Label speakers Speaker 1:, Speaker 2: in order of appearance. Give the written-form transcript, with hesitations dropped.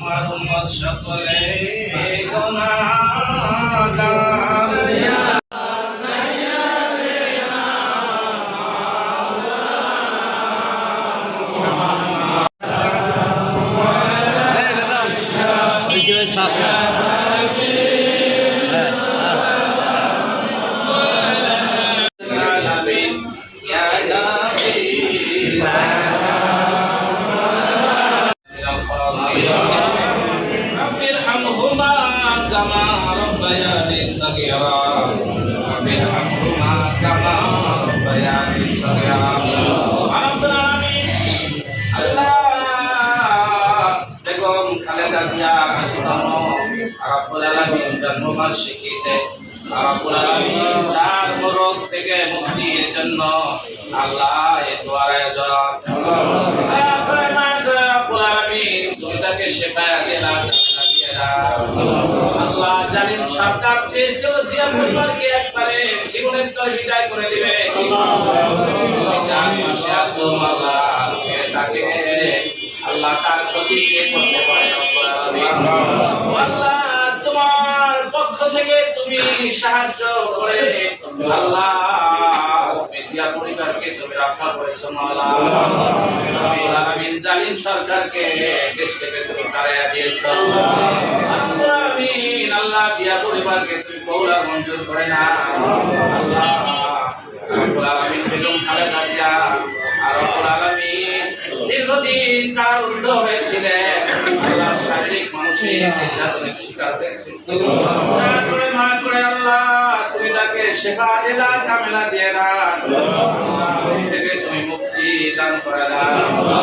Speaker 1: তোমার উম্মত সকলে গুনাহগার ইয়া رب ارحمهما كما ربياني صغيرا رب ارحمهما كما ربياني صغيرا رب العالمين আল্লাহ বেগম খালেদা জিয়া ৮০তম রব্বুল আলামিন জন্মবার্ষিকীতে রব্বুল আলামিন তার রোগ থেকে মুক্তির জন্য আল্লাহ এই দোয়ার আয়োজন আল্লাহ জালিম সরকার চেয়েছিল জিয়া পরিবারকে একবারে জীবনের তরে বিদায় করে দিবে তাকে আল্লাহ তার ক্ষতি করতে পারে আল্লাহ তোমার পক্ষ থেকে তুমি সাহায্য করে আল্লাহ জিয়া পরিবারকে তুমি রক্ষা করেছো মাওলা আমিন জালিম সরকারকে দেশ থেকে তুমি তাড়িয়ে দিয়েছো আমিন আল্লাহ জিয়া পরিবারকে তুমি কবুল মঞ্জুর করে না আল্লাহ রব্বুল আলামিন বেগম খালেদা জিয়া আর রব্বুল আলামিন দীর্ঘদিন কারারুদ্ধ হয়েছিলেন আল্লাহ শারীরিক মানসিক নির্যাতনের শিকার হয়েছে মা করে আল্লাহ তুমি তাকে শেফা দিলা কামেলা দিয়ে না থেকে তুমি মুক্তি দান করে দাও।